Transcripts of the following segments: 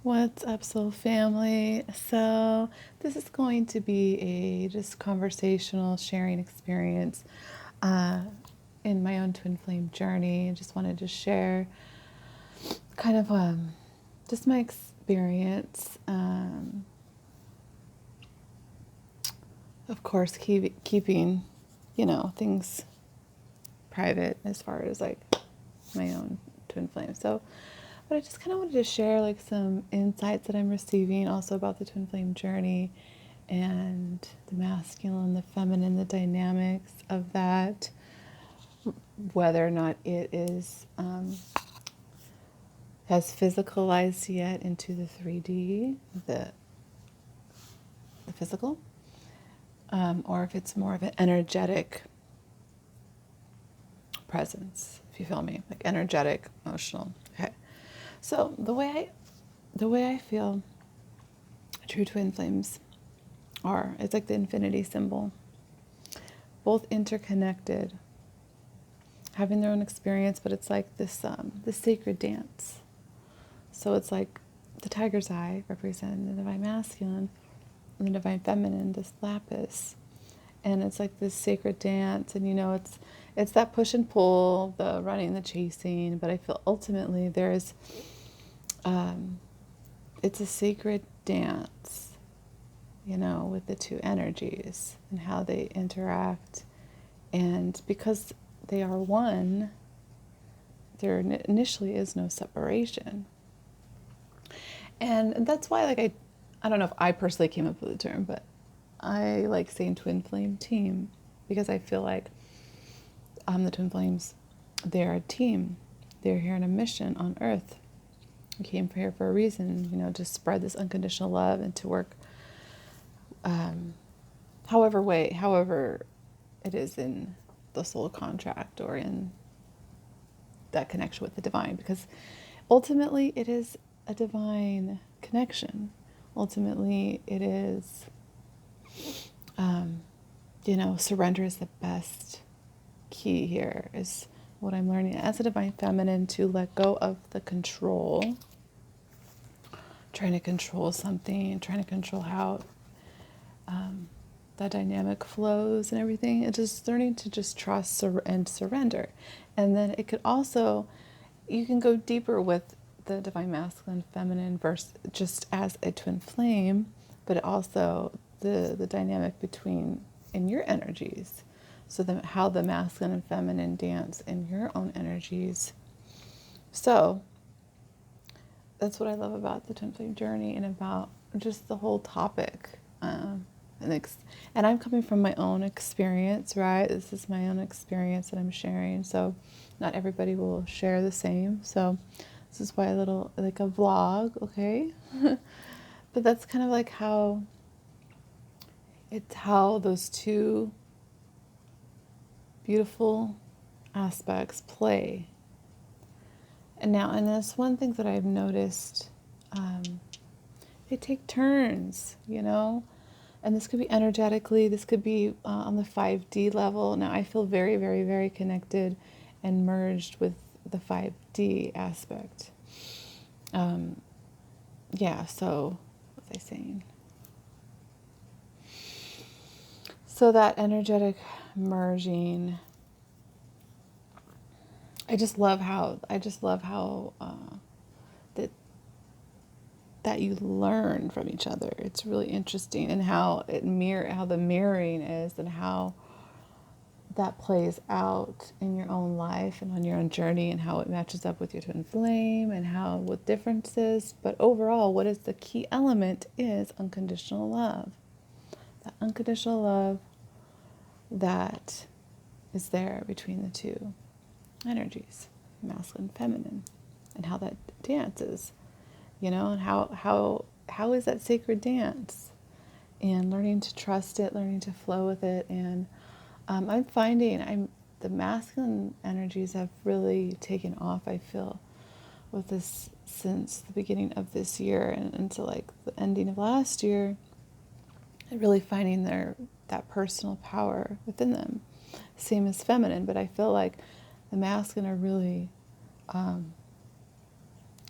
What's up, soul family? So, this is going to be a just conversational sharing experience uh, in my own twin flame journey. I just wanted to share kind of just my experience. Of course, keeping, things private as far as like my own twin flame. So, but I just kind of wanted to share like some insights that I'm receiving also about the twin flame journey and the masculine, the feminine, the dynamics of that, whether or not it is has physicalized yet into the 3D, the physical, or if it's more of an energetic presence, if you feel me, like energetic, emotional. Okay. So the way I feel true twin flames are, it's like the infinity symbol, both interconnected, having their own experience, but it's like this sacred dance. So it's like the tiger's eye representing the divine masculine and the divine feminine, this lapis. And it's like this sacred dance, and it's that push and pull, the running, the chasing, but I feel ultimately there's it's a sacred dance, with the two energies and how they interact. And because they are one, there initially is no separation. And that's why, like, I don't know if I personally came up with the term, but I like saying twin flame team because I feel like the twin flames, they're a team. They're here on a mission on earth. We came here for a reason, to spread this unconditional love and to work however it is in the soul contract or in that connection with the divine, because ultimately it is a divine connection. Ultimately it is, surrender is the best key here, is what I'm learning as a divine feminine, to let go of the control, trying to control something, trying to control how that dynamic flows and everything. It's just learning to just trust and surrender. And then it could also, you can go deeper with the divine masculine, feminine verse just as a twin flame, but also the dynamic between in your energies. So how the masculine and feminine dance in your own energies. So that's what I love about the twin flame journey and about just the whole topic. And I'm coming from my own experience, right? This is my own experience that I'm sharing. So not everybody will share the same. So this is why a little, like a vlog, okay? But that's kind of like how those two beautiful aspects play. And that's one thing that I've noticed. They take turns, and this could be energetically, this could be on the 5D level. Now I feel very, very, very connected and merged with the 5D aspect. So what was I saying? So that energetic merging, I just love how that you learn from each other. It's really interesting, and how the mirroring is, and how that plays out in your own life and on your own journey, and how it matches up with your twin flame, and how what differences. But overall, what is the key element is unconditional love. That unconditional love that is there between the two energies, masculine, feminine, and how that dances. And how is that sacred dance, and learning to trust it, learning to flow with it. And I'm finding the masculine energies have really taken off, I feel, with this since the beginning of this year and into like the ending of last year, and really finding that personal power within them. Same as feminine, but I feel like the masculine are really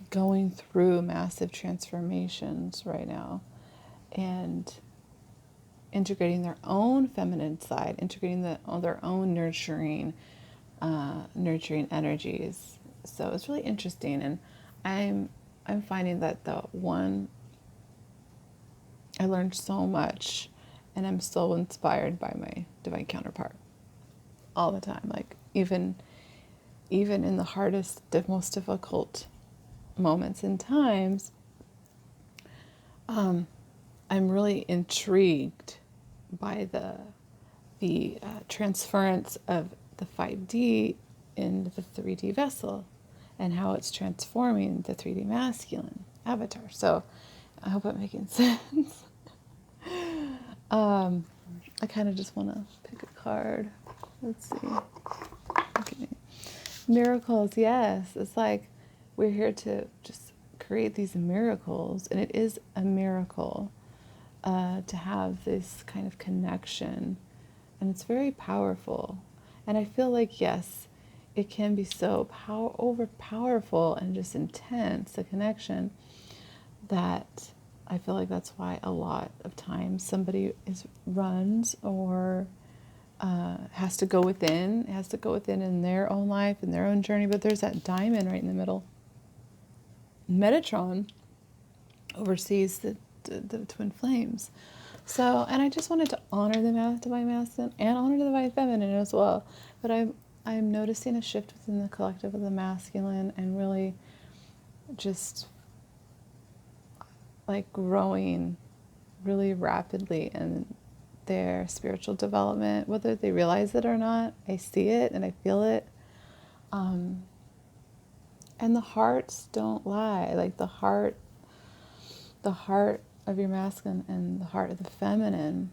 going through massive transformations right now, and integrating their own feminine side, integrating their own nurturing energies. So it's really interesting, and I'm finding that I learned so much, and I'm so inspired by my divine counterpart all the time. Like even in the hardest, the most difficult moments and times, I'm really intrigued by the transference of the 5D in the 3D vessel, and how it's transforming the 3D masculine avatar. So I hope I'm making sense. I kind of just want to pick a card. Let's see. Okay. Miracles, yes. It's like we're here to just create these miracles, and it is a miracle to have this kind of connection, and it's very powerful. And I feel like, yes, it can be so overpowerful and just intense, a connection, that I feel like that's why a lot of times somebody runs or has to go within, in their own life, in their own journey. But there's that diamond right in the middle. Metatron oversees the twin flames. So, and I just wanted to honor the divine masculine and honor the divine feminine as well. But I'm noticing a shift within the collective of the masculine, and really just like growing really rapidly in their spiritual development, whether they realize it or not. I see it and I feel it. And the hearts don't lie. Like the heart of your masculine and the heart of the feminine,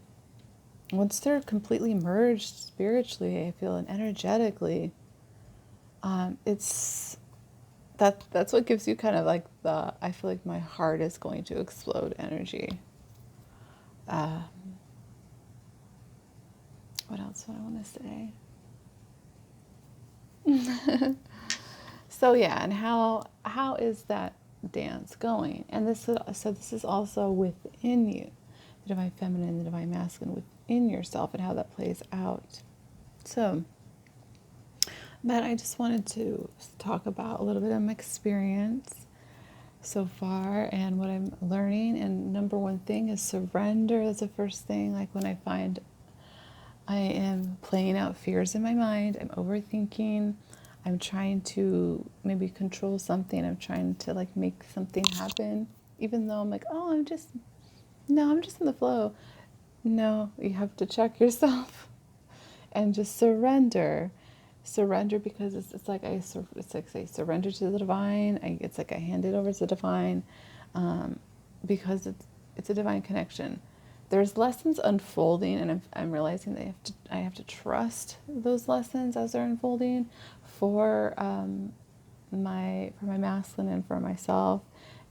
once they're completely merged spiritually, I feel, and energetically, that's what gives you kind of like I feel like my heart is going to explode energy. What else do I want to say? So yeah, and how is that dance going? And this is also within you, the divine feminine, the divine masculine within yourself, and how that plays out. So, but I just wanted to talk about a little bit of my experience so far and what I'm learning. And number one thing is surrender. That's the first thing. Like when I find I am playing out fears in my mind, I'm overthinking, I'm trying to maybe control something, I'm trying to like make something happen, even though I'm like, oh, I'm just in the flow. No, you have to check yourself and just surrender. Surrender, because it's like I surrender to the divine. It's like I hand it over to the divine, because it's a divine connection. There's lessons unfolding, and I'm realizing that I have to trust those lessons as they're unfolding for my masculine and for myself,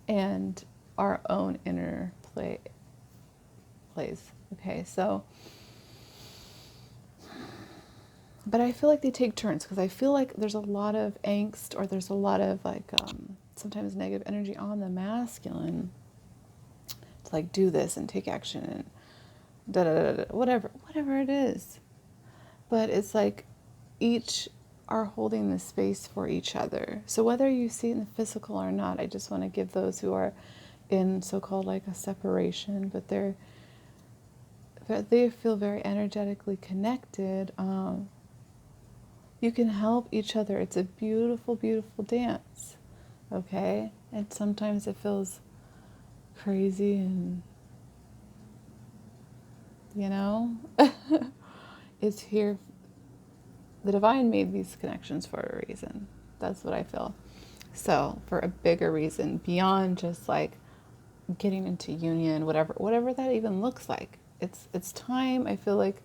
and our own inner plays. Okay, so. But I feel like they take turns, because I feel like there's a lot of angst, or there's a lot of like sometimes negative energy on the masculine to like do this and take action and da da da da, whatever it is. But it's like each are holding the space for each other. So whether you see it in the physical or not, I just want to give those who are in so-called like a separation, but they feel very energetically connected. You can help each other. It's a beautiful, beautiful dance. Okay? And sometimes it feels crazy and, it's here. The divine made these connections for a reason. That's what I feel. So, for a bigger reason, beyond just like getting into union, whatever that even looks like. It's time, I feel like,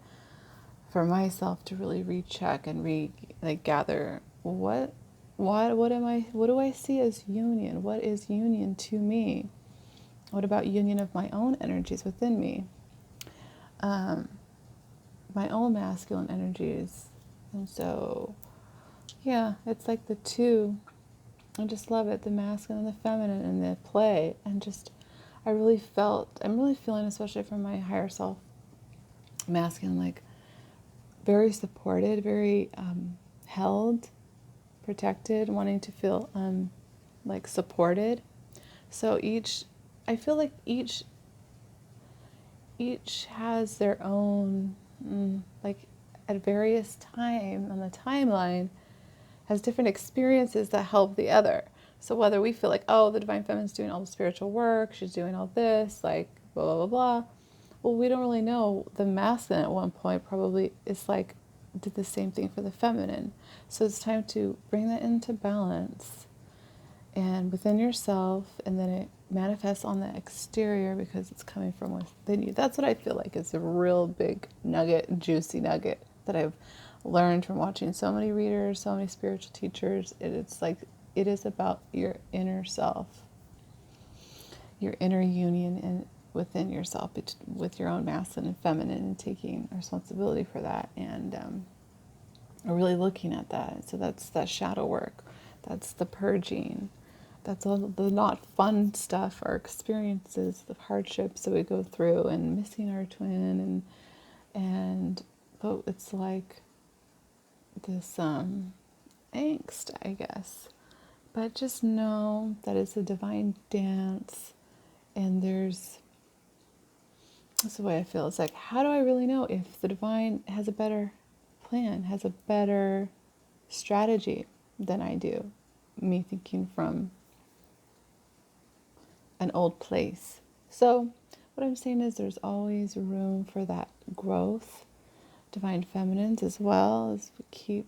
for myself to really recheck and gather what do I see as union? What is union to me? What about union of my own energies within me? My own masculine energies. And so, yeah, it's like the two I just love it, the masculine and the feminine and the play. And just, I'm really feeling, especially from my higher self, masculine, like very supported, very held, protected, wanting to feel like supported. So I feel like each has their own, like at various time on the timeline, has different experiences that help the other. So whether we feel like, oh, the divine feminine's doing all the spiritual work, she's doing all this, like blah, blah, blah, blah. Well, we don't really know. The masculine at one point probably is like, did the same thing for the feminine. So it's time to bring that into balance and within yourself, and then it manifests on the exterior because it's coming from within you. That's what I feel like is a real big nugget, juicy nugget that I've learned from watching so many readers, so many spiritual teachers. It's like it is about your inner self, your inner union and within yourself, with your own masculine and feminine, and taking responsibility for that, and really looking at that. So that's that shadow work. That's the purging. That's all the not fun stuff, our experiences, the hardships that we go through, and missing our twin, but it's like this angst, I guess. But just know that it's a divine dance, and that's the way I feel. It's like, how do I really know if the divine has a better plan, has a better strategy than I do? Me thinking from an old place. So what I'm saying is there's always room for that growth, divine feminines, as well as we keep,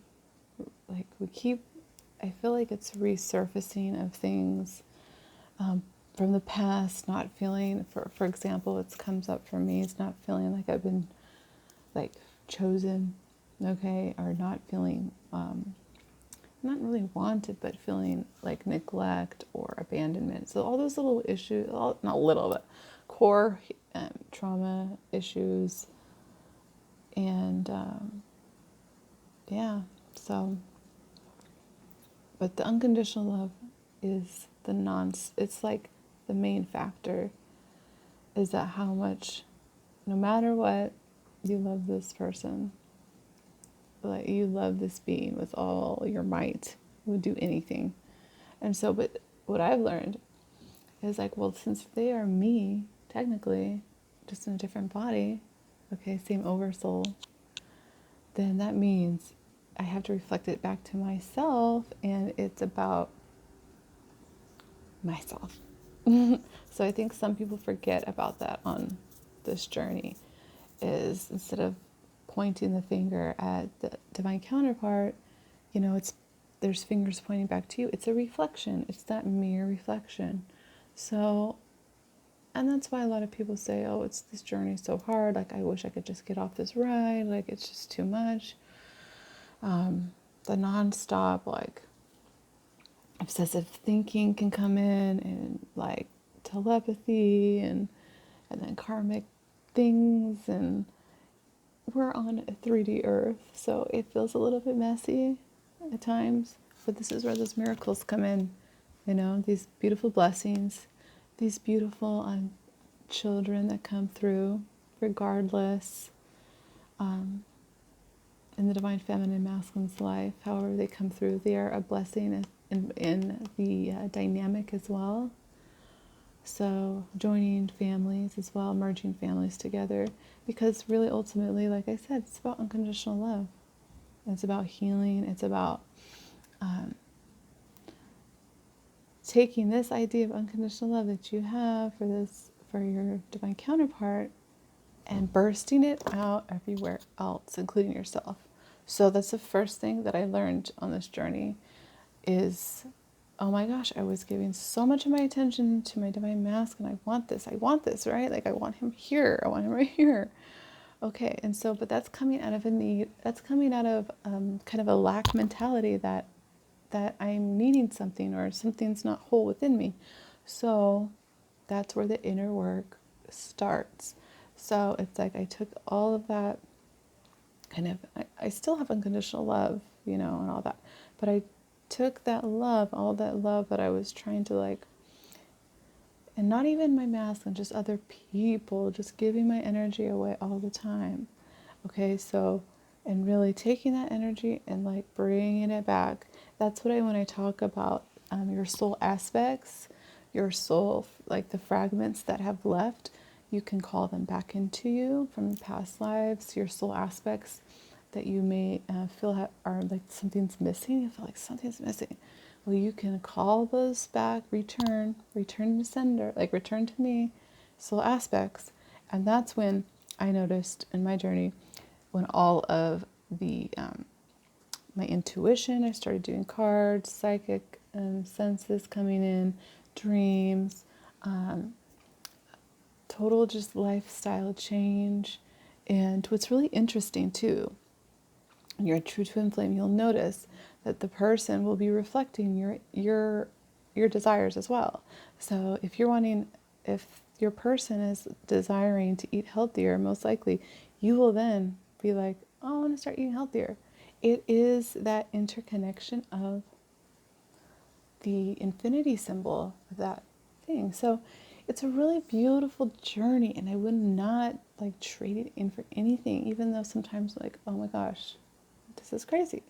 I feel like it's resurfacing of things from the past, not feeling, for example, it comes up for me, it's not feeling like I've been like chosen, okay, or not feeling not really wanted, but feeling like neglect or abandonment. So all those little issues, not little, but core trauma issues. And yeah, so, but the unconditional love is it's like the main factor, is that how much, no matter what, you love this person. Like you love this being with all your might, you would do anything. And so, but what I've learned is like, well, since they are me, technically, just in a different body, okay, same oversoul, then that means I have to reflect it back to myself, and it's about myself. So I think some people forget about that on this journey, is instead of pointing the finger at the divine counterpart, there's fingers pointing back to you. It's a reflection. It's that mere reflection. So, and that's why a lot of people say, oh, this journey is so hard. Like, I wish I could just get off this ride. Like, it's just too much. The nonstop, like, obsessive thinking can come in, and like telepathy, and then karmic things, and we're on a 3D earth, so it feels a little bit messy at times, but this is where those miracles come in, these beautiful blessings, these beautiful children that come through regardless, in the divine feminine masculine's life, however they come through, they are a blessing in the dynamic as well. So joining families as well, merging families together, because really ultimately, like I said, it's about unconditional love. It's about healing. It's about taking this idea of unconditional love that you have for your divine counterpart, and bursting it out everywhere else, including yourself. So that's the first thing that I learned on this journey is, oh my gosh, I was giving so much of my attention to my divine masculine. I want this, right? Like, I want him here. I want him right here. Okay, and so, but that's coming out of a need. That's coming out of kind of a lack mentality that I'm needing something, or something's not whole within me. So that's where the inner work starts. So it's like I took all of that kind of, I still have unconditional love, and all that, but I took that love, all that love that I was trying to like, and not even my masculine, just other people, just giving my energy away all the time. Okay, so, and really taking that energy and like bringing it back. That's what when I talk about your soul aspects, your soul, like the fragments that have left, you can call them back into you from past lives, your soul aspects that you may feel are like something's missing. You feel like something's missing. Well, you can call those back, return to sender, like return to me, soul aspects. And that's when I noticed in my journey, when all of the my intuition, I started doing cards, psychic senses coming in, dreams, total just lifestyle change. And what's really interesting too, when you're a true twin flame, you'll notice that the person will be reflecting your desires as well. So if your person is desiring to eat healthier, most likely you will then be like, oh, I want to start eating healthier. It is that interconnection of the infinity symbol of that thing. So it's a really beautiful journey, and I would not like trade it in for anything, even though sometimes like, oh my gosh, this is crazy.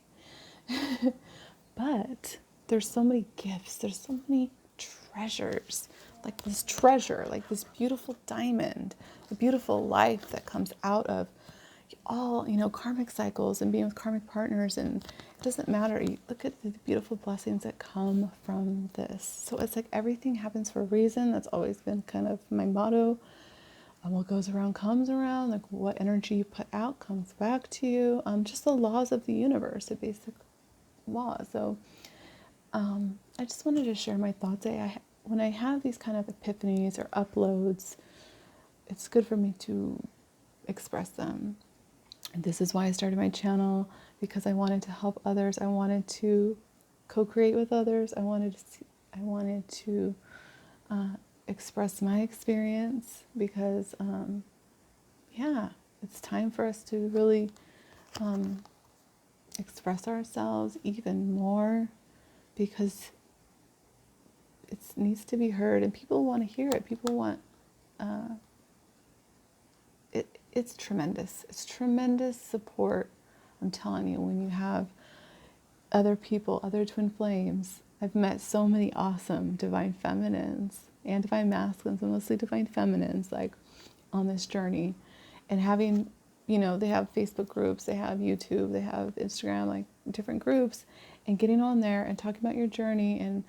But there's so many gifts, there's so many treasures, like this treasure, like this beautiful diamond, the beautiful life that comes out of all, karmic cycles and being with karmic partners. And it doesn't matter. You look at the beautiful blessings that come from this. So it's like everything happens for a reason. That's always been kind of my motto. What goes around comes around. Like what energy you put out comes back to you. Just the laws of the universe, the basic laws. So I just wanted to share my thoughts. When I have these kind of epiphanies or uploads, it's good for me to express them. And this is why I started my channel, because I wanted to help others. I wanted to co-create with others. I wanted to express my experience, because it's time for us to really express ourselves even more, because it needs to be heard and people want to hear it. People want it's tremendous. It's tremendous support. I'm telling you, when you have other people, other twin flames. I've met so many awesome divine feminines and divine masculines, and mostly divine feminines, like on this journey. And having, they have Facebook groups, they have YouTube, they have Instagram, like different groups, and getting on there and talking about your journey, and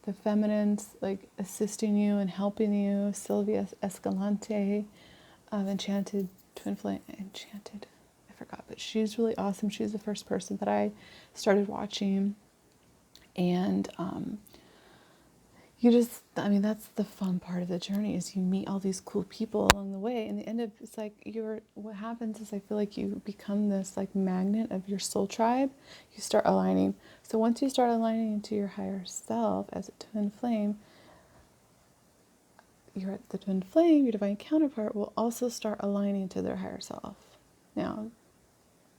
the feminines like assisting you and helping you. Sylvia Escalante, Enchanted Twin Flame, I forgot, but she's really awesome. She's the first person that I started watching. And that's the fun part of the journey, is you meet all these cool people along the way. And the end of it's like what happens is I feel like you become this like magnet of your soul tribe. You start aligning. So once you start aligning into your higher self as a twin flame, the twin flame, your divine counterpart, will also start aligning to their higher self. Now,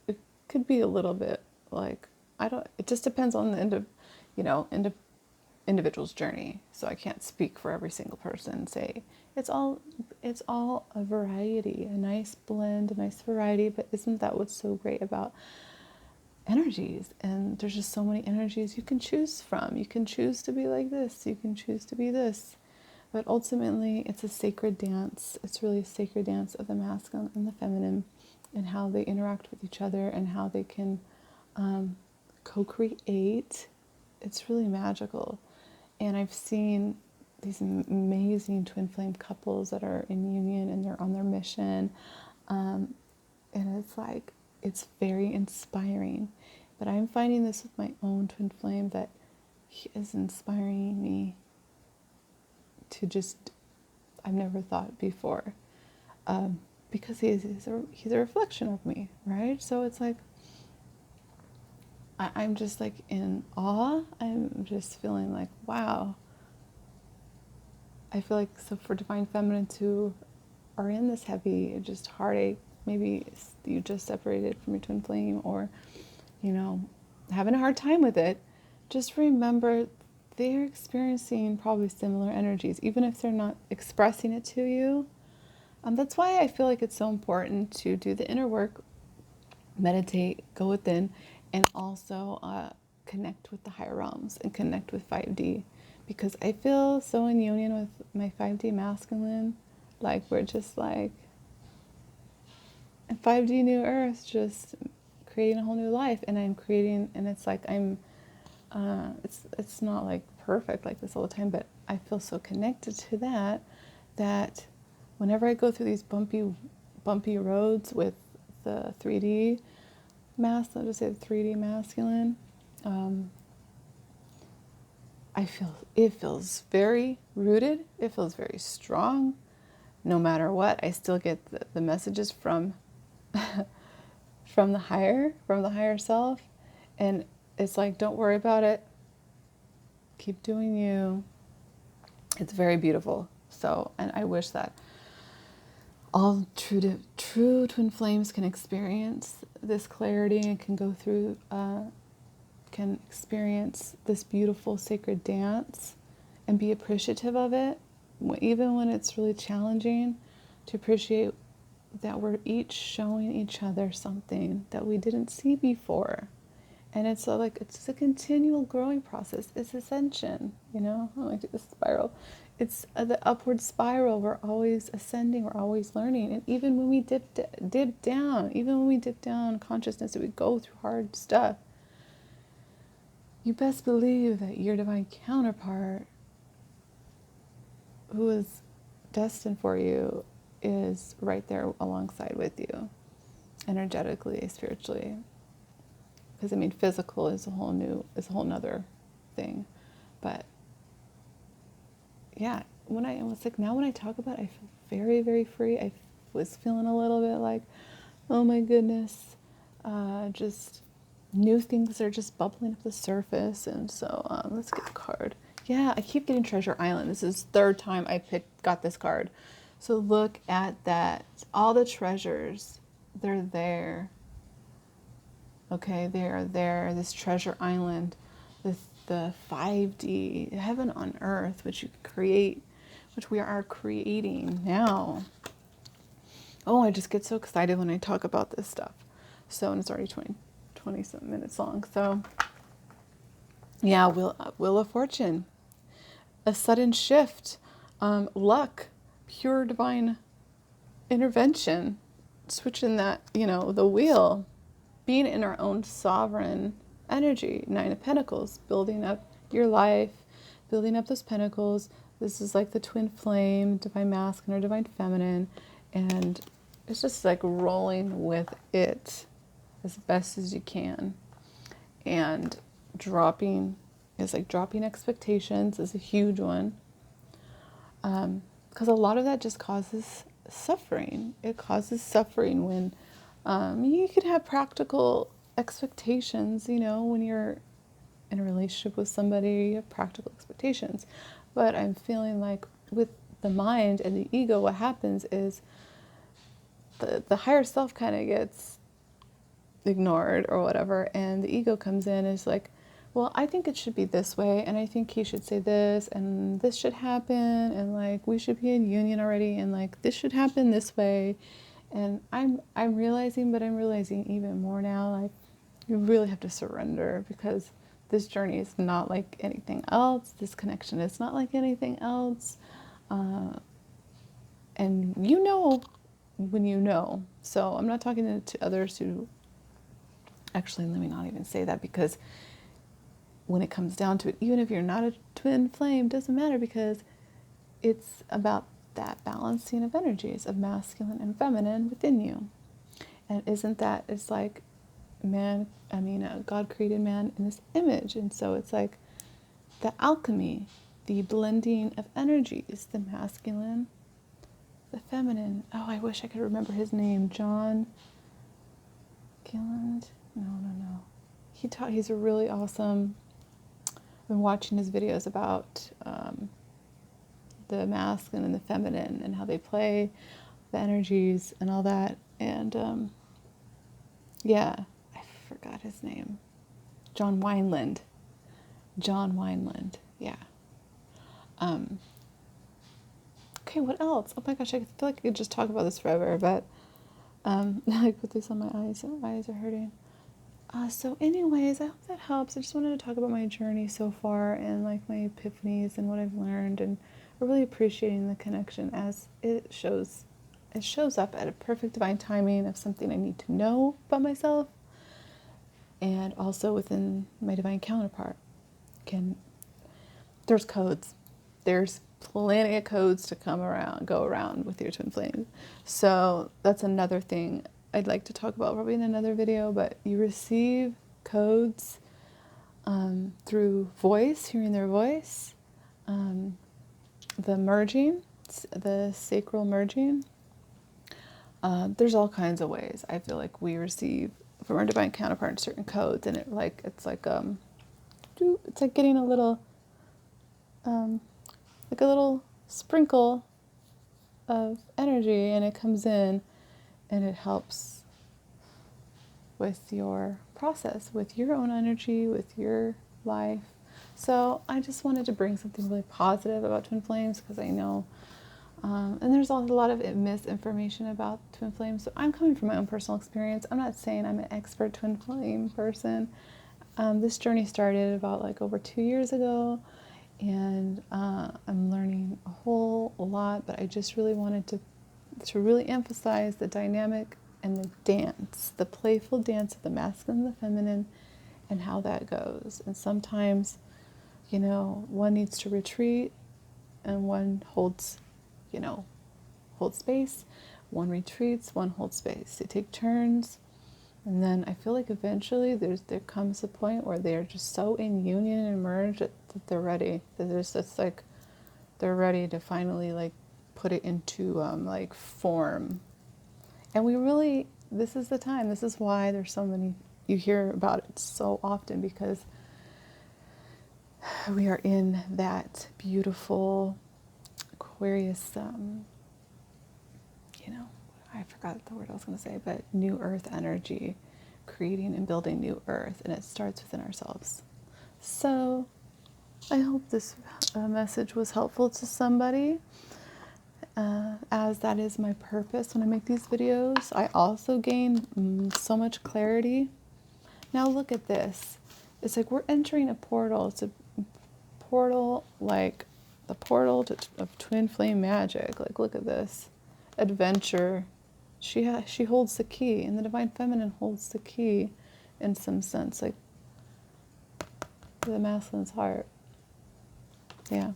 it could be a little bit like, it just depends on the individual's journey. So I can't speak for every single person and say it's all a variety, a nice blend, a nice variety. But isn't that what's so great about energies? And there's just so many energies you can choose from. You can choose to be like this, you can choose to be this. But ultimately, it's a sacred dance. It's really a sacred dance of the masculine and the feminine, and how they interact with each other, and how they can co-create. It's really magical. And I've seen these amazing twin flame couples that are in union and they're on their mission. And it's very inspiring. But I'm finding this with my own twin flame, that he is inspiring me to I've never thought before, because he's a reflection of me, right? So it's like, I'm just like in awe. I'm just feeling like, wow. I feel like, so for divine feminines who are in this heavy just heartache, maybe you just separated from your twin flame, or having a hard time with it, just remember they're experiencing probably similar energies, even if they're not expressing it to you. That's why I feel like it's so important to do the inner work, meditate, go within, and also connect with the higher realms and connect with 5D. Because I feel so in union with my 5D masculine. Like we're just like, 5D new earth, just creating a whole new life. And I'm creating, and it's like it's not like perfect like this all the time, but I feel so connected to that whenever I go through these bumpy roads with the 3D I'll just say the 3D masculine, I feel it feels very rooted. It feels very strong. No matter what, I still get the messages from from the higher self, and it's like, don't worry about it. Keep doing you. It's very beautiful. So, and I wish that all true twin flames can experience this clarity and can go through, can experience this beautiful sacred dance and be appreciative of it, even when it's really challenging, to appreciate that we're each showing each other something that we didn't see before. And it's it's a continual growing process. It's ascension, like the spiral. It's the upward spiral. We're always ascending. We're always learning. And even when we dip down consciousness, that we go through hard stuff, you best believe that your divine counterpart, who is destined for you, is right there alongside with you, energetically, spiritually. Because physical is a whole nother thing, but yeah, when I talk about it, I feel very, very free. I was feeling a little bit like, oh my goodness, just new things are just bubbling up the surface. And so let's get a card. Yeah, I keep getting Treasure Island. This is the third time I got this card. So look at that. All the treasures, they're there. Okay, they are there. This Treasure Island, the 5D, heaven on earth, which you create, which we are creating now. Oh, I just get so excited when I talk about this stuff. So, and it's already 20 something minutes long. So, yeah, Wheel of Fortune, a sudden shift, luck, pure divine intervention, switching that, the wheel, being in our own sovereign energy. 9 of Pentacles, building up your life, building up those pentacles. This is like the twin flame, divine masculine or divine feminine, and it's just like rolling with it as best as you can. And dropping expectations is a huge one, because a lot of that just causes suffering. It causes suffering when you could have practical expectations, when you're in a relationship with somebody, you have practical expectations. But I'm feeling like with the mind and the ego, what happens is the higher self kind of gets ignored or whatever, and the ego comes in and is like, well, I think it should be this way, and I think he should say this, and this should happen, and like we should be in union already, and like this should happen this way. And I'm realizing even more now, like you really have to surrender, because this journey is not like anything else. This connection is not like anything else. And when you know. So I'm not talking to others who, actually, let me not even say that, because when it comes down to it, even if you're not a twin flame, doesn't matter, because it's about that balancing of energies of masculine and feminine within you. And it's like God created man in this image. And so it's like the alchemy, the blending of energies, the masculine, the feminine. Oh, I wish I could remember his name. John Gilland? No. He's a really awesome. I've been watching his videos about the masculine and the feminine and how they play, the energies and all that. And yeah, I forgot his name. John Wineland. John Wineland. Yeah. Okay, what else? Oh my gosh, I feel like I could just talk about this forever, but I put this on my eyes. My eyes are hurting. So anyways, I hope that helps. I just wanted to talk about my journey so far and like my epiphanies and what I've learned, and really appreciating the connection as it shows up at a perfect divine timing of something I need to know about myself, and also within my divine counterpart. There's codes. There's plenty of codes to go around with your twin flame. So that's another thing I'd like to talk about probably in another video, but you receive codes through voice, hearing their voice, the merging, the sacral merging. There's all kinds of ways I feel like we receive from our divine counterpart certain codes, and it's like getting a little sprinkle of energy, and it comes in and it helps with your process, with your own energy, with your life. So I just wanted to bring something really positive about twin flames, because I know and there's a lot of misinformation about twin flames. So I'm coming from my own personal experience. I'm not saying I'm an expert twin flame person. This journey started about like over 2 years ago, and I'm learning a whole lot, but I just really wanted to really emphasize the dynamic and the dance, the playful dance of the masculine and the feminine, and how that goes. And sometimes, one needs to retreat and one holds space. One retreats, one holds space. They take turns. And then I feel like eventually there comes a point where they're just so in union and merged that they're ready. That there's just like, they're ready to finally like put it into like form. And this is the time. This is why there's so many, you hear about it so often, because we are in that beautiful Aquarius, I forgot the word I was going to say, but new earth energy, creating and building new earth, and it starts within ourselves. So I hope this message was helpful to somebody, as that is my purpose when I make these videos. I also gain so much clarity. Now look at this. It's like we're entering a portal. It's a portal, like the portal of twin flame magic. Like, look at this. Adventure. She holds the key, and the divine feminine holds the key in some sense, like the masculine's heart. Yeah.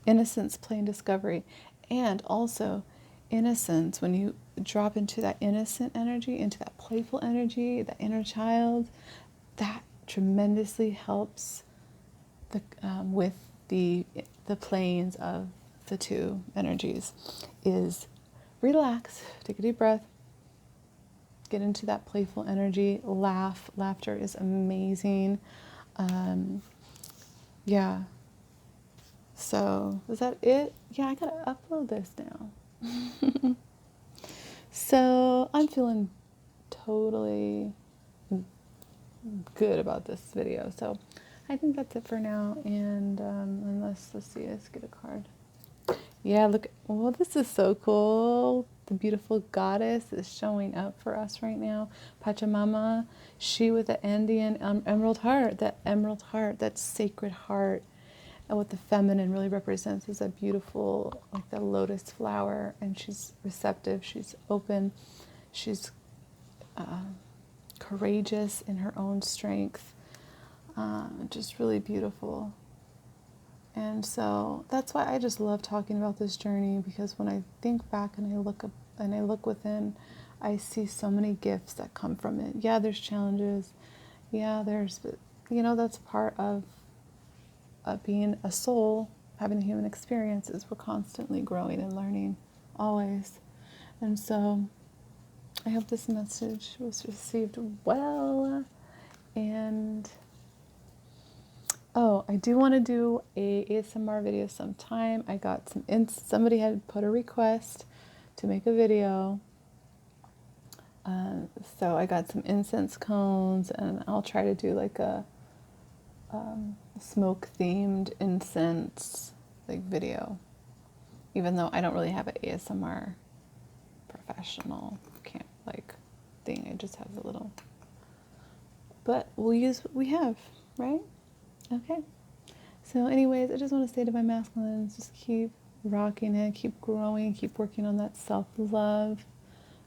Innocence, play, and discovery. And also innocence, when you drop into that innocent energy, into that playful energy, that inner child, that tremendously helps with the planes of the two energies. Is relax, take a deep breath, get into that playful energy, laugh. Laughter is amazing. Yeah. So, is that it? Yeah, I gotta upload this now. So, I'm feeling totally good about this video. So, I think that's it for now. And let's see, let's get a card. Yeah, look, well, this is so cool. The beautiful goddess is showing up for us right now. Pachamama, she with the Andean emerald heart, that sacred heart. And what the feminine really represents is a beautiful, like the lotus flower. And she's receptive, she's open, she's courageous in her own strength. Just really beautiful. And so that's why I just love talking about this journey, because when I think back and I look within, I see so many gifts that come from it. Yeah, there's challenges. Yeah, that's part of being a soul, having a human experience, is we're constantly growing and learning, always. And so I hope this message was received well. And I do want to do a ASMR video sometime. I got somebody had put a request to make a video. So I got some incense cones, and I'll try to do like smoke themed incense like video, even though I don't really have an ASMR professional can't like thing. I just have a little, but we'll use what we have, right? Okay. So anyways, I just want to say to my masculines, just keep rocking it, keep growing, keep working on that self-love.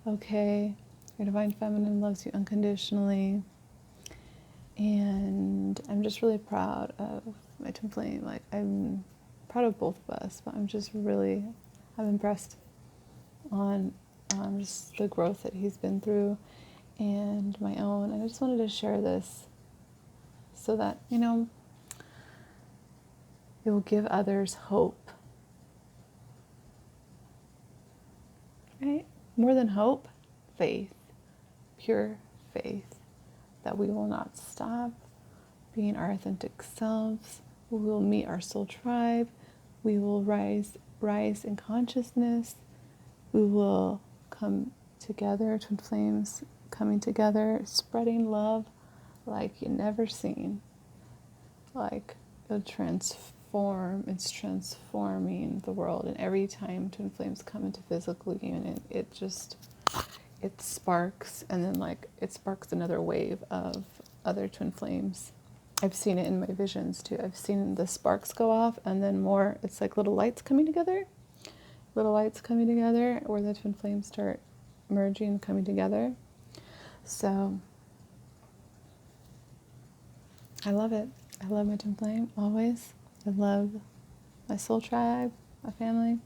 Okay. Your divine feminine loves you unconditionally. And I'm just really proud of my twin flame. Like, I'm proud of both of us, but I'm impressed on just the growth that he's been through and my own. And I just wanted to share this so that, it will give others hope. Right? More than hope, faith, pure faith, that we will not stop being our authentic selves. We will meet our soul tribe. We will rise in consciousness. We will come together, twin flames coming together, spreading love like you never seen. Like it's transforming the world. And every time twin flames come into physical union, it sparks, and then like it sparks another wave of other twin flames. I've seen it in my visions too. I've seen the sparks go off, and then more, it's like little lights coming together where the twin flames start merging, coming together. So I love it. I love my twin flame always. I love my soul tribe, my family,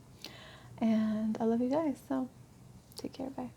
and I love you guys. So take care. Bye.